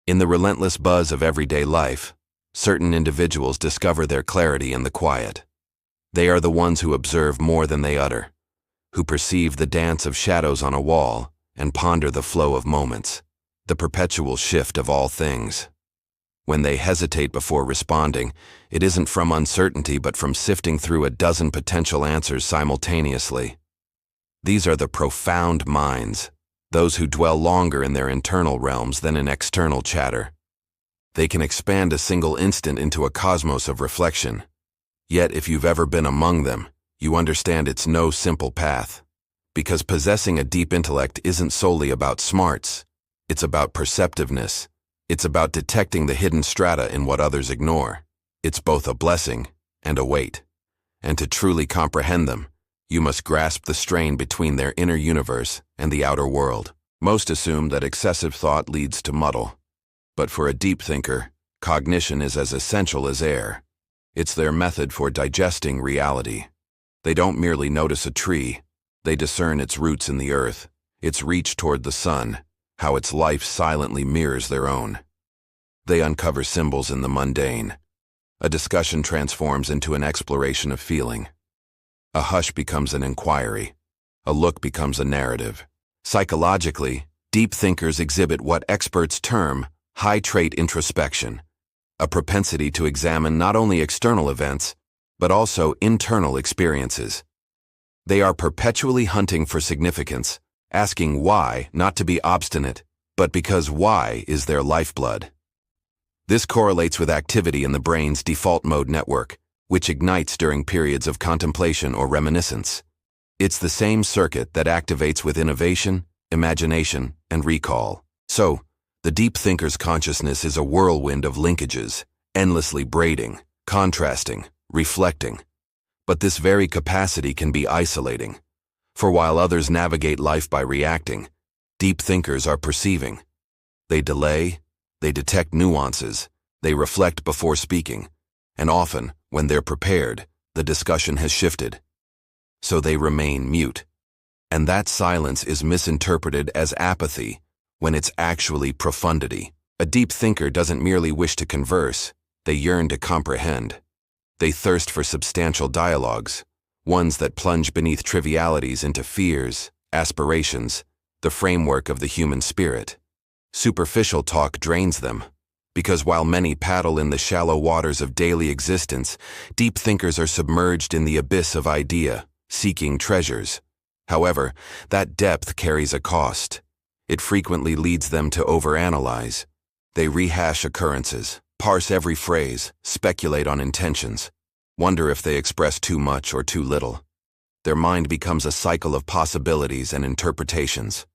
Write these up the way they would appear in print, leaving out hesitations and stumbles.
In the relentless buzz of everyday life, certain individuals discover their clarity in the quiet. They are the ones who observe more than they utter, who perceive the dance of shadows on a wall and ponder the flow of moments, the perpetual shift of all things. When they hesitate before responding, it isn't from uncertainty but from sifting through a dozen potential answers simultaneously. These are the profound minds, those who dwell longer in their internal realms than in external chatter. They can expand a single instant into a cosmos of reflection. Yet if you've ever been among them, you understand it's no simple path. Because possessing a deep intellect isn't solely about smarts. It's about perceptiveness. It's about detecting the hidden strata in what others ignore. It's both a blessing and a weight. And to truly comprehend them, you must grasp the strain between their inner universe and the outer world. Most assume that excessive thought leads to muddle. But for a deep thinker, cognition is as essential as air. It's their method for digesting reality. They don't merely notice a tree. They discern its roots in the earth, its reach toward the sun, how its life silently mirrors their own. They uncover symbols in the mundane. A discussion transforms into an exploration of feeling. A hush becomes an inquiry. A look becomes a narrative. Psychologically, deep thinkers exhibit what experts term high-trait introspection, a propensity to examine not only external events, but also internal experiences. They are perpetually hunting for significance, asking why, not to be obstinate, but because why is their lifeblood. This correlates with activity in the brain's default mode network, which ignites during periods of contemplation or reminiscence. It's the same circuit that activates with innovation, imagination, and recall. So, the deep thinker's consciousness is a whirlwind of linkages, endlessly braiding, contrasting, reflecting. But this very capacity can be isolating. For while others navigate life by reacting, deep thinkers are perceiving. They delay, they detect nuances, they reflect before speaking, and often, when they're prepared, the discussion has shifted. So they remain mute. And that silence is misinterpreted as apathy, when it's actually profundity. A deep thinker doesn't merely wish to converse, they yearn to comprehend. They thirst for substantial dialogues, ones that plunge beneath trivialities into fears, aspirations, the framework of the human spirit. Superficial talk drains them, because while many paddle in the shallow waters of daily existence, deep thinkers are submerged in the abyss of idea, seeking treasures. However, that depth carries a cost. It frequently leads them to overanalyze. They rehash occurrences, parse every phrase, speculate on intentions, wonder if they express too much or too little. Their mind becomes a cycle of possibilities and interpretations,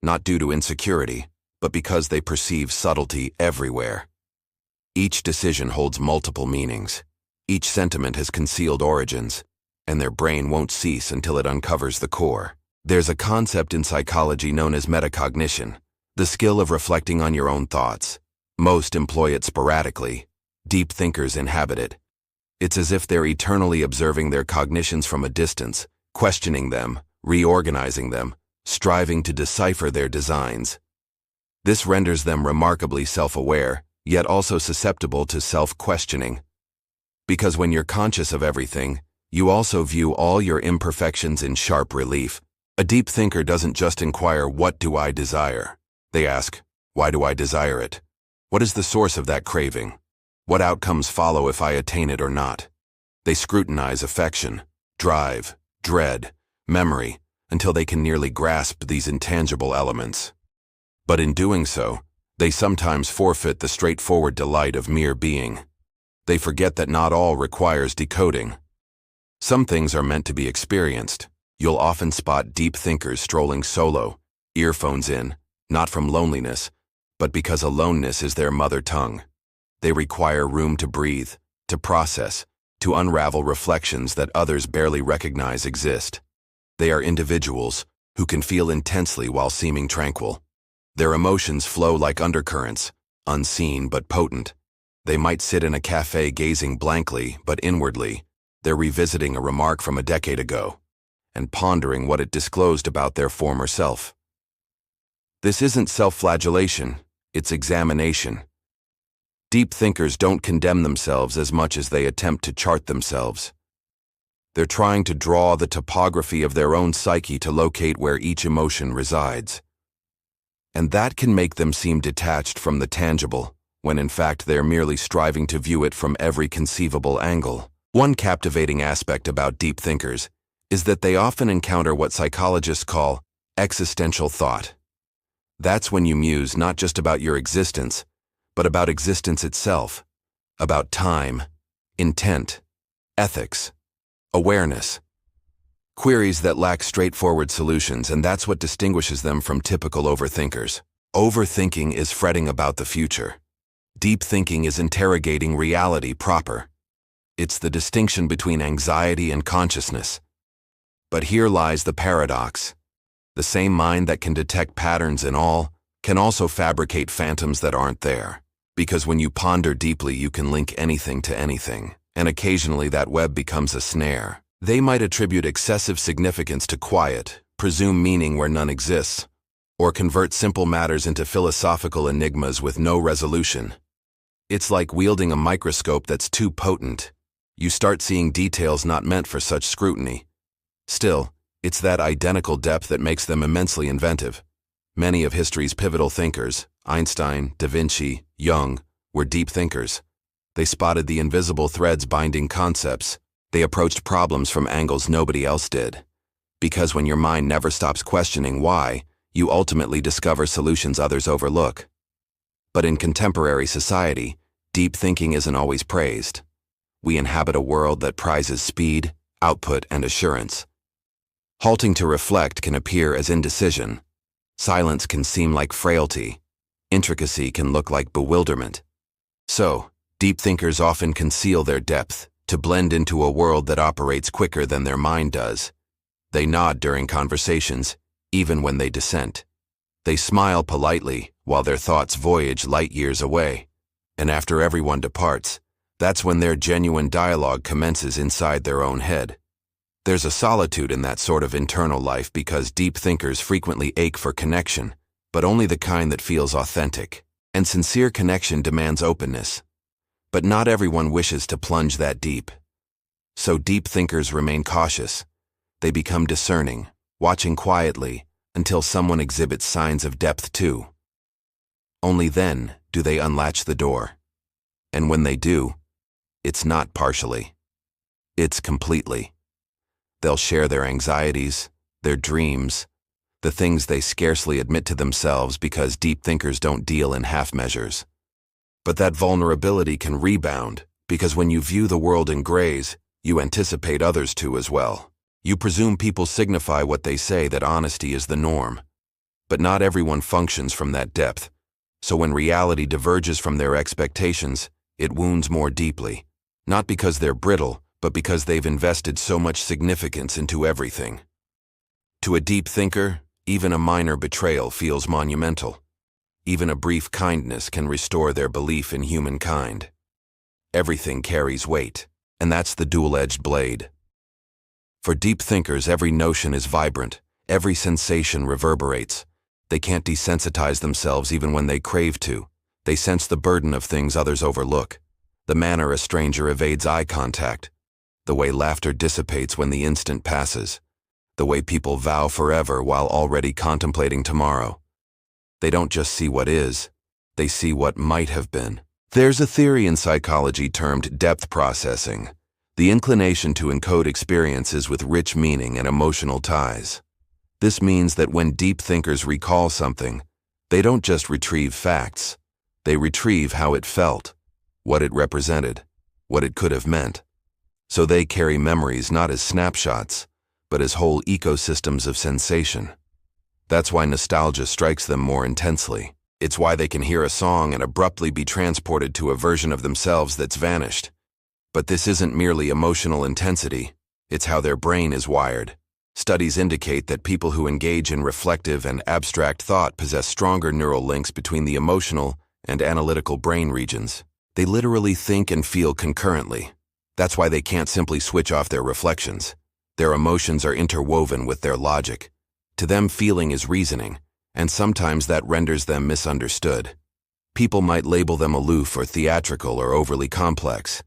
not due to insecurity, but because they perceive subtlety everywhere. Each decision holds multiple meanings. Each sentiment has concealed origins, and their brain won't cease until it uncovers the core. There's a concept in psychology known as meta-cognition, the skill of reflecting on your own thoughts. Most employ it sporadically. Deep thinkers inhabit it. It's as if they're eternally observing their cognitions from a distance, questioning them, reorganizing them, striving to decipher their designs. This renders them remarkably self-aware, yet also susceptible to self-questioning. Because when you're conscious of everything, you also view all your imperfections in sharp relief. A deep thinker doesn't just inquire, "What do I desire?" They ask, "Why do I desire it? What is the source of that craving? What outcomes follow if I attain it or not?" They scrutinize affection, drive, dread, memory, until they can nearly grasp these intangible elements. But in doing so, they sometimes forfeit the straightforward delight of mere being. They forget that not all requires decoding. Some things are meant to be experienced. You'll often spot deep thinkers strolling solo, earphones in, not from loneliness, but because aloneness is their mother tongue. They require room to breathe, to process, to unravel reflections that others barely recognize exist. They are individuals who can feel intensely while seeming tranquil. Their emotions flow like undercurrents, unseen but potent. They might sit in a cafe gazing blankly, but inwardly, they're revisiting a remark from a decade ago and pondering what it disclosed about their former self. This isn't self-flagellation, it's examination. Deep thinkers don't condemn themselves as much as they attempt to chart themselves. They're trying to draw the topography of their own psyche to locate where each emotion resides. And that can make them seem detached from the tangible, when in fact they're merely striving to view it from every conceivable angle. One captivating aspect about deep thinkers is that they often encounter what psychologists call existential thought. That's when you muse not just about your existence, but about existence itself, about time, intent, ethics, awareness. Queries that lack straightforward solutions, and that's what distinguishes them from typical overthinkers. Overthinking is fretting about the future. Deep thinking is interrogating reality proper. It's the distinction between anxiety and consciousness. But here lies the paradox. The same mind that can detect patterns in all can also fabricate phantoms that aren't there. Because when you ponder deeply, you can link anything to anything, and occasionally that web becomes a snare. They might attribute excessive significance to quiet, presume meaning where none exists, or convert simple matters into philosophical enigmas with no resolution. It's like wielding a microscope that's too potent. You start seeing details not meant for such scrutiny. Still, it's that identical depth that makes them immensely inventive. Many of history's pivotal thinkers, Einstein, Da Vinci, Jung, were deep thinkers. They spotted the invisible threads binding concepts. They approached problems from angles nobody else did. Because when your mind never stops questioning why, you ultimately discover solutions others overlook. But in contemporary society, deep thinking isn't always praised. We inhabit a world that prizes speed, output, and assurance. Halting to reflect can appear as indecision. Silence can seem like frailty. Intricacy can look like bewilderment. So, deep thinkers often conceal their depth to blend into a world that operates quicker than their mind does. They nod during conversations, even when they dissent. They smile politely while their thoughts voyage light years away. And after everyone departs, that's when their genuine dialogue commences inside their own head. There's a solitude in that sort of internal life because deep thinkers frequently ache for connection, but only the kind that feels authentic. And sincere connection demands openness. But not everyone wishes to plunge that deep. So deep thinkers remain cautious. They become discerning, watching quietly until someone exhibits signs of depth too. Only then do they unlatch the door. And when they do, it's not partially. It's completely. They'll share their anxieties, their dreams, the things they scarcely admit to themselves because deep thinkers don't deal in half measures. But that vulnerability can rebound because when you view the world in grays, you anticipate others to as well. You presume people signify what they say, that honesty is the norm. But not everyone functions from that depth, so when reality diverges from their expectations, it wounds more deeply. Not because they're brittle, but because they've invested so much significance into everything. To a deep thinker, even a minor betrayal feels monumental. Even a brief kindness can restore their belief in humankind. Everything carries weight, and that's the dual-edged blade. For deep thinkers, every notion is vibrant, every sensation reverberates. They can't desensitize themselves even when they crave to. They sense the burden of things others overlook. The manner a stranger evades eye contact. The way laughter dissipates when the instant passes. The way people vow forever while already contemplating tomorrow. They don't just see what is, they see what might have been. There's a theory in psychology termed depth processing, the inclination to encode experiences with rich meaning and emotional ties. This means that when deep thinkers recall something, they don't just retrieve facts, they retrieve how it felt, what it represented, what it could have meant. So they carry memories not as snapshots, but as whole ecosystems of sensation. That's why nostalgia strikes them more intensely. It's why they can hear a song and abruptly be transported to a version of themselves that's vanished. But this isn't merely emotional intensity, it's how their brain is wired. Studies indicate that people who engage in reflective and abstract thought possess stronger neural links between the emotional and analytical brain regions. They literally think and feel concurrently. That's why they can't simply switch off their reflections. Their emotions are interwoven with their logic. To them, feeling is reasoning, and sometimes that renders them misunderstood. People might label them aloof or theatrical or overly complex,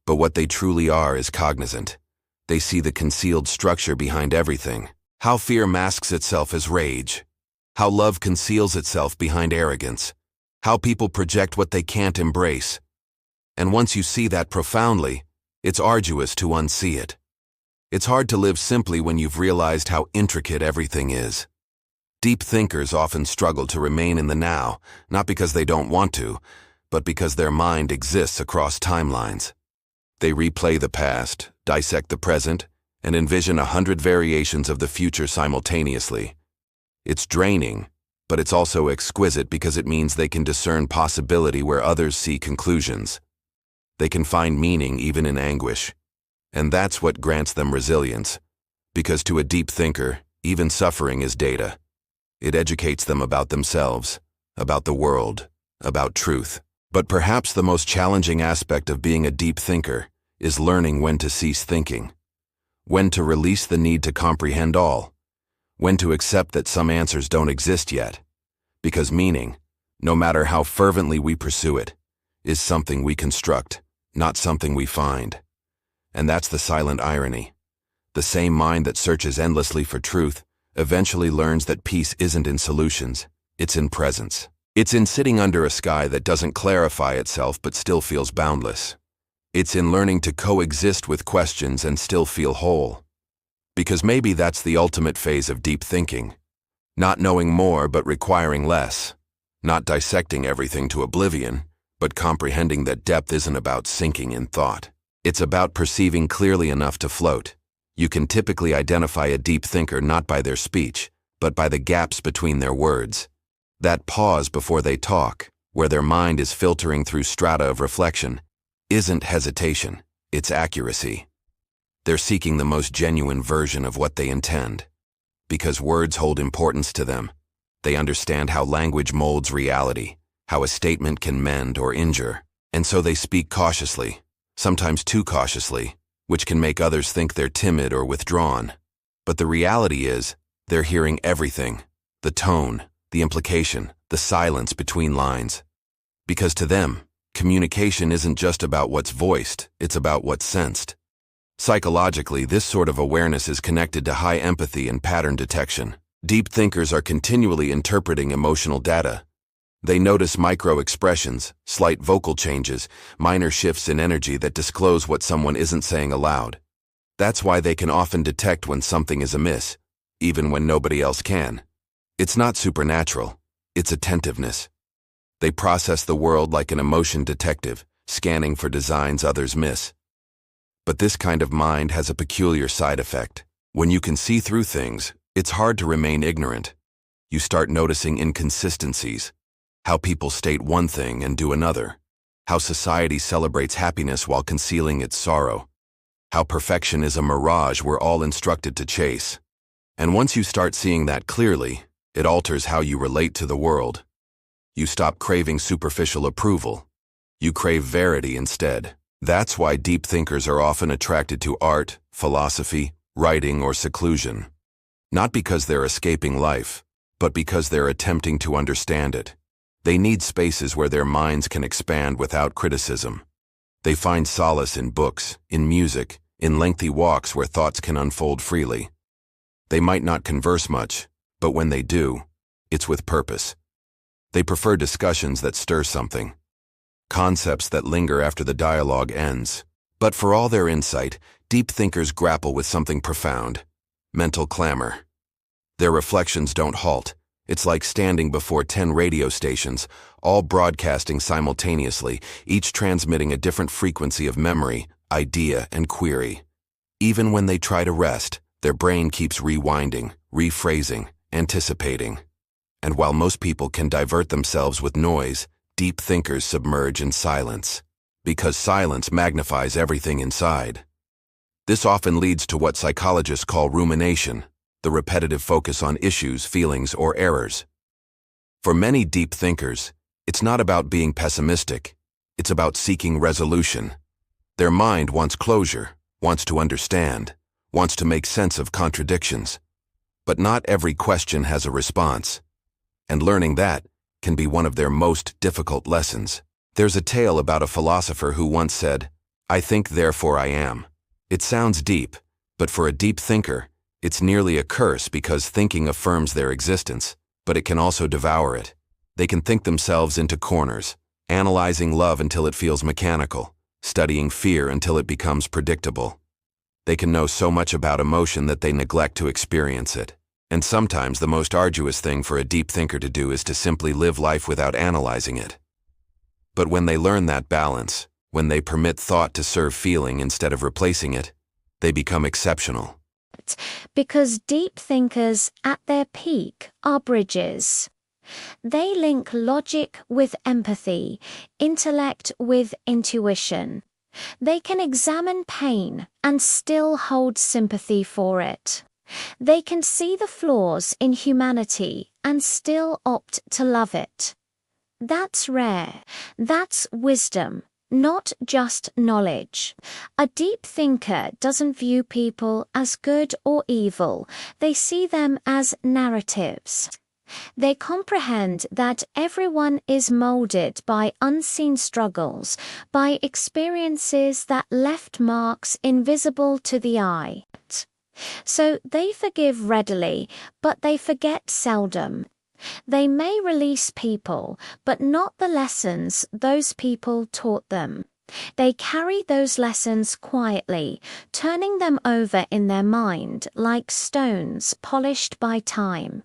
but what they truly are is cognizant. They see the concealed structure behind everything. How fear masks itself as rage. How love conceals itself behind arrogance. How people project what they can't embrace. And once you see that profoundly, it's arduous to unsee it. It's hard to live simply when you've realized how intricate everything is. Deep thinkers often struggle to remain in the now, not because they don't want to, but because their mind exists across timelines. They replay the past, dissect the present, and envision 100 variations of the future simultaneously. It's draining, but it's also exquisite because it means they can discern possibility where others see conclusions. They can find meaning even in anguish. And that's what grants them resilience, because to a deep thinker, even suffering is data. It educates them about themselves, about the world, about truth. But perhaps the most challenging aspect of being a deep thinker is learning when to cease thinking, when to release the need to comprehend all, when to accept that some answers don't exist yet, because meaning, no matter how fervently we pursue it, is something we construct, not something we find. And that's the silent irony. The same mind that searches endlessly for truth eventually learns that peace isn't in solutions, it's in presence. It's in sitting under a sky that doesn't clarify itself but still feels boundless. It's in learning to coexist with questions and still feel whole. Because maybe that's the ultimate phase of deep thinking. Not knowing more but requiring less. Not dissecting everything to oblivion, but comprehending that depth isn't about sinking in thought. It's about perceiving clearly enough to float. You can typically identify a deep thinker not by their speech, but by the gaps between their words. That pause before they talk, where their mind is filtering through strata of reflection, isn't hesitation, it's accuracy. They're seeking the most genuine version of what they intend. Because words hold importance to them, they understand how language molds reality, how a statement can mend or injure, and so they speak cautiously, sometimes too cautiously, which can make others think they're timid or withdrawn. But the reality is, they're hearing everything, the tone, the implication, the silence between lines. Because to them, communication isn't just about what's voiced, it's about what's sensed. Psychologically, this sort of awareness is connected to high empathy and pattern detection. Deep thinkers are continually interpreting emotional data. They notice micro-expressions, slight vocal changes, minor shifts in energy that disclose what someone isn't saying aloud. That's why they can often detect when something is amiss, even when nobody else can. It's not supernatural, it's attentiveness. They process the world like an emotion detective, scanning for designs others miss. But this kind of mind has a peculiar side effect. When you can see through things, it's hard to remain ignorant. You start noticing inconsistencies. How people state one thing and do another. How society celebrates happiness while concealing its sorrow. How perfection is a mirage we're all instructed to chase. And once you start seeing that clearly, it alters how you relate to the world. You stop craving superficial approval. You crave verity instead. That's why deep thinkers are often attracted to art, philosophy, writing, or seclusion. Not because they're escaping life, but because they're attempting to understand it. They need spaces where their minds can expand without criticism. They find solace in books, in music, in lengthy walks where thoughts can unfold freely. They might not converse much, but when they do, it's with purpose. They prefer discussions that stir something, concepts that linger after the dialogue ends. But for all their insight, deep thinkers grapple with something profound: mental clamor. Their reflections don't halt. It's like standing before 10 radio stations, all broadcasting simultaneously, each transmitting a different frequency of memory, idea, and query. Even when they try to rest, their brain keeps rewinding, rephrasing, anticipating. And while most people can divert themselves with noise, deep thinkers submerge in silence, because silence magnifies everything inside. This often leads to what psychologists call rumination, the repetitive focus on issues, feelings, or errors. For many deep thinkers, it's not about being pessimistic, it's about seeking resolution. Their mind wants closure, wants to understand, wants to make sense of contradictions. But not every question has a response. And learning that can be one of their most difficult lessons. There's a tale about a philosopher who once said, "I think, therefore I am." It sounds deep, but for a deep thinker, it's nearly a curse because thinking affirms their existence, but it can also devour it. They can think themselves into corners, analyzing love until it feels mechanical, studying fear until it becomes predictable. They can know so much about emotion that they neglect to experience it. And sometimes the most arduous thing for a deep thinker to do is to simply live life without analyzing it. But when they learn that balance, when they permit thought to serve feeling instead of replacing it, they become exceptional. Because deep thinkers at their peak are bridges. They link logic with empathy, intellect with intuition. They can examine pain and still hold sympathy for it. They can see the flaws in humanity and still opt to love it. That's rare. That's wisdom, not just knowledge. A deep thinker doesn't view people as good or evil. They see them as narratives. They comprehend that everyone is molded by unseen struggles, by experiences that left marks invisible to the eye. So they forgive readily, but they forget seldom. They may release people, but not the lessons those people taught them. They carry those lessons quietly, turning them over in their mind like stones polished by time.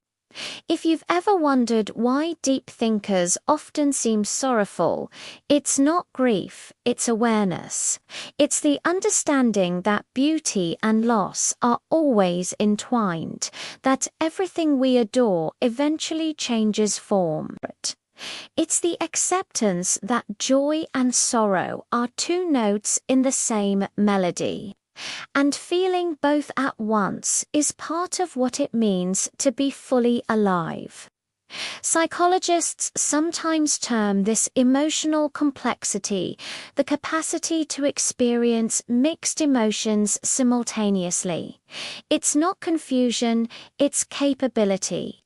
If you've ever wondered why deep thinkers often seem sorrowful, it's not grief, it's awareness. It's the understanding that beauty and loss are always entwined, that everything we adore eventually changes form. It's the acceptance that joy and sorrow are two notes in the same melody. And feeling both at once is part of what it means to be fully alive. Psychologists sometimes term this emotional complexity the capacity to experience mixed emotions simultaneously. It's not confusion, it's capability.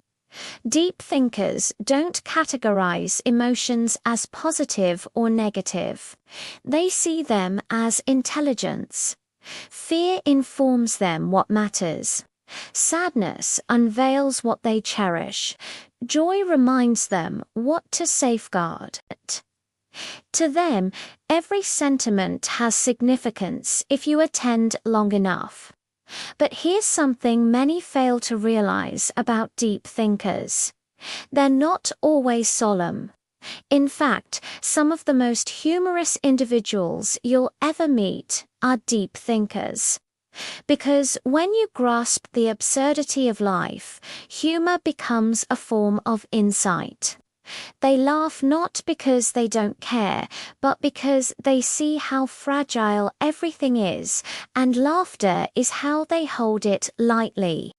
Deep thinkers don't categorize emotions as positive or negative. They see them as intelligence. Fear informs them what matters. Sadness unveils what they cherish. Joy reminds them what to safeguard. To them, every sentiment has significance if you attend long enough. But here's something many fail to realize about deep thinkers. They're not always solemn. In fact, some of the most humorous individuals you'll ever meet are deep thinkers. Because when you grasp the absurdity of life, humor becomes a form of insight. They laugh not because they don't care, but because they see how fragile everything is, and laughter is how they hold it lightly.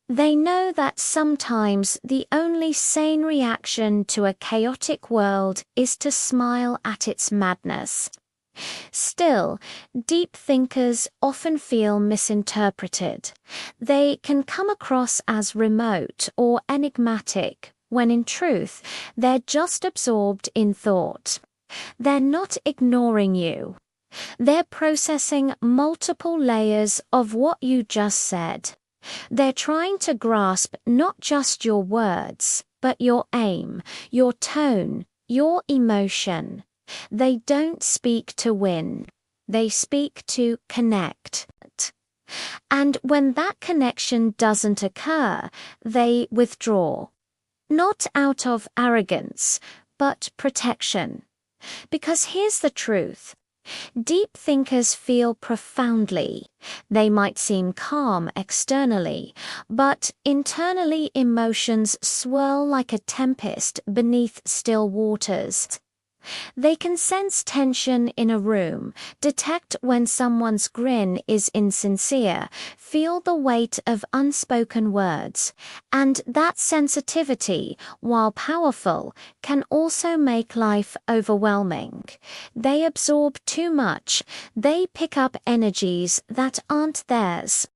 They know that sometimes the only sane reaction to a chaotic world is to smile at its madness. Still, deep thinkers often feel misinterpreted. They can come across as remote or enigmatic, when in truth, they're just absorbed in thought. They're not ignoring you. They're processing multiple layers of what you just said. They're trying to grasp not just your words, but your aim, your tone, your emotion. They don't speak to win. They speak to connect. And when that connection doesn't occur, they withdraw. Not out of arrogance, but protection. Because here's the truth. Deep thinkers feel profoundly. They might seem calm externally, but internally emotions swirl like a tempest beneath still waters. They can sense tension in a room, detect when someone's grin is insincere, feel the weight of unspoken words, and that sensitivity, while powerful, can also make life overwhelming. They absorb too much. They pick up energies that aren't theirs.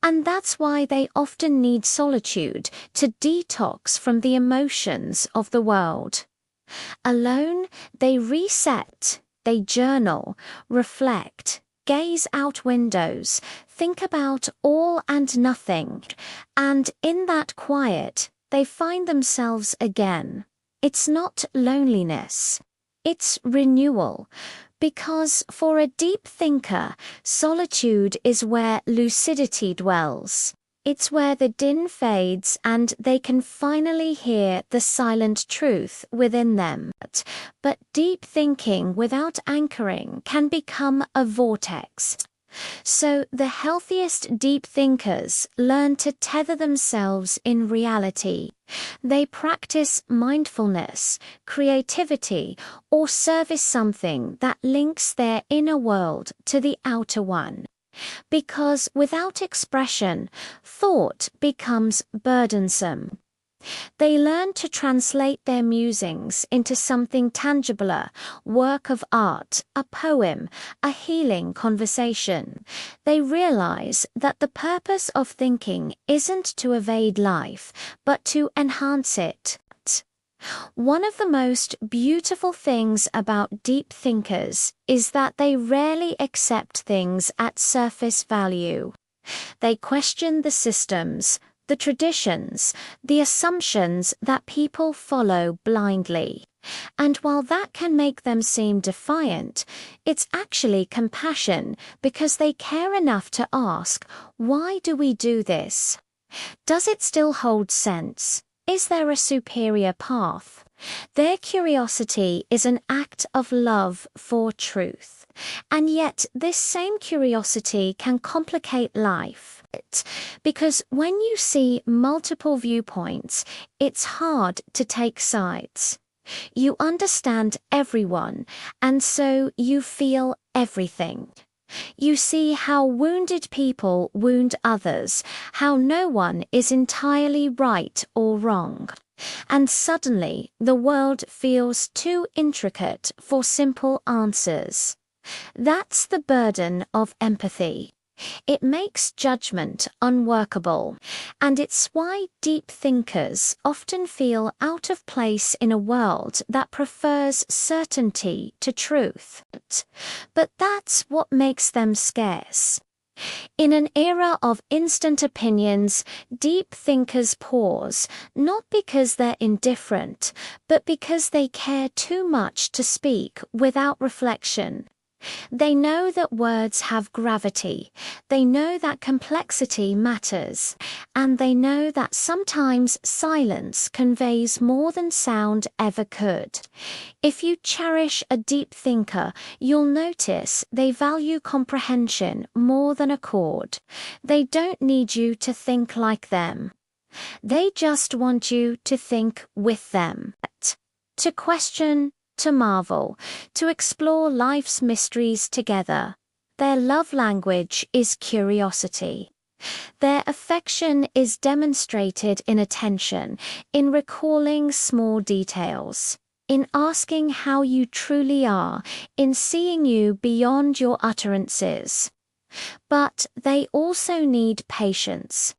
And that's why they often need solitude to detox from the emotions of the world. Alone, they reset, they journal, reflect, gaze out windows, think about all and nothing, and in that quiet, they find themselves again. It's not loneliness, it's renewal. Because for a deep thinker, solitude is where lucidity dwells. It's where the din fades and they can finally hear the silent truth within them. But deep thinking without anchoring can become a vortex. So the healthiest deep thinkers learn to tether themselves in reality. They practice mindfulness, creativity, or service something that links their inner world to the outer one. Because without expression, thought becomes burdensome. They learn to translate their musings into something tangible, work of art, a poem, a healing conversation. They realize that the purpose of thinking isn't to evade life, but to enhance it. One of the most beautiful things about deep thinkers is that they rarely accept things at surface value. They question the systems, the traditions, the assumptions that people follow blindly. And while that can make them seem defiant, it's actually compassion because they care enough to ask, why do we do this? Does it still hold sense? Is there a superior path? Their curiosity is an act of love for truth. And yet this same curiosity can complicate life. Because when you see multiple viewpoints, it's hard to take sides. You understand everyone, and so you feel everything. You see how wounded people wound others, how no one is entirely right or wrong. And suddenly, the world feels too intricate for simple answers. That's the burden of empathy. It makes judgment unworkable, and it's why deep thinkers often feel out of place in a world that prefers certainty to truth. But that's what makes them scarce. In an era of instant opinions, deep thinkers pause, not because they're indifferent, but because they care too much to speak without reflection. They know that words have gravity, they know that complexity matters, and they know that sometimes silence conveys more than sound ever could. If you cherish a deep thinker, you'll notice they value comprehension more than accord. They don't need you to think like them. They just want you to think with them, to question, to marvel, to explore life's mysteries together. Their love language is curiosity. Their affection is demonstrated in attention, in recalling small details, in asking how you truly are, in seeing you beyond your utterances. But they also need patience,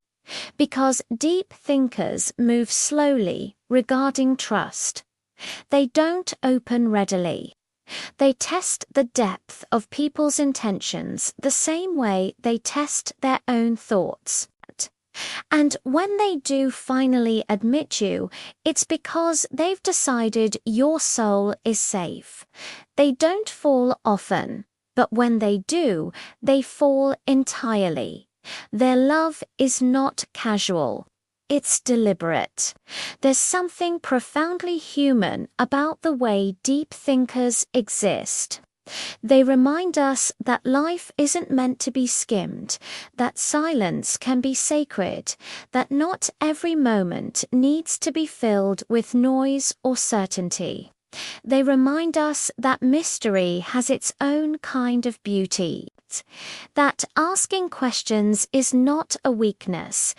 because deep thinkers move slowly regarding trust. They don't open readily. They test the depth of people's intentions the same way they test their own thoughts. And when they do finally admit you, it's because they've decided your soul is safe. They don't fall often, but when they do, they fall entirely. Their love is not casual. It's deliberate. There's something profoundly human about the way deep thinkers exist. They remind us that life isn't meant to be skimmed, that silence can be sacred, that not every moment needs to be filled with noise or certainty. They remind us that mystery has its own kind of beauty, that asking questions is not a weakness,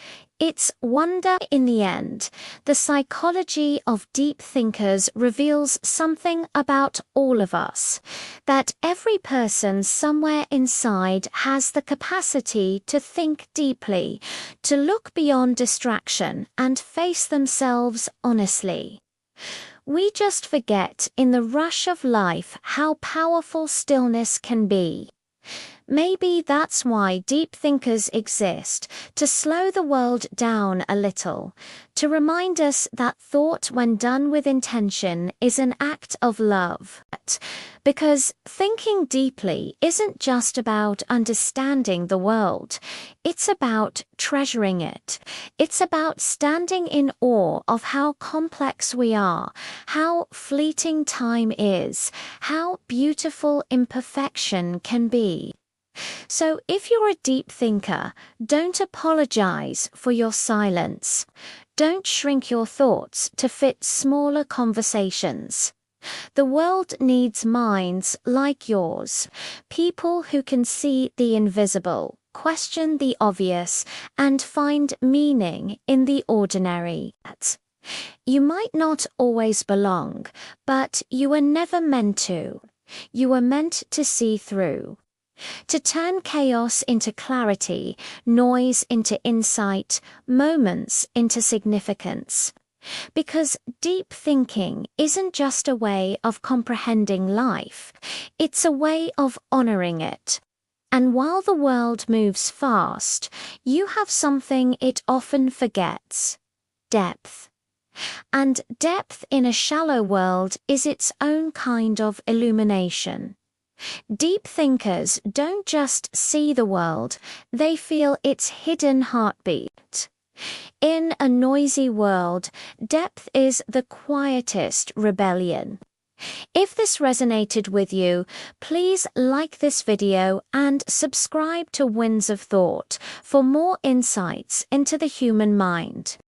It's wonder in the end. The psychology of deep thinkers reveals something about all of us, that every person somewhere inside has the capacity to think deeply, to look beyond distraction and face themselves honestly. We just forget in the rush of life how powerful stillness can be. Maybe that's why deep thinkers exist, to slow the world down a little, to remind us that thought, when done with intention, is an act of love. Because thinking deeply isn't just about understanding the world, it's about treasuring it. It's about standing in awe of how complex we are, how fleeting time is, how beautiful imperfection can be. So if you're a deep thinker, don't apologize for your silence. Don't shrink your thoughts to fit smaller conversations. The world needs minds like yours, people who can see the invisible, question the obvious, and find meaning in the ordinary. You might not always belong, but you were never meant to. You were meant to see through. To turn chaos into clarity, noise into insight, moments into significance. Because deep thinking isn't just a way of comprehending life, it's a way of honoring it. And while the world moves fast, you have something it often forgets: depth. And depth in a shallow world is its own kind of illumination. Deep thinkers don't just see the world, they feel its hidden heartbeat. In a noisy world, depth is the quietest rebellion. If this resonated with you, please like this video and subscribe to Winds of Thought for more insights into the human mind.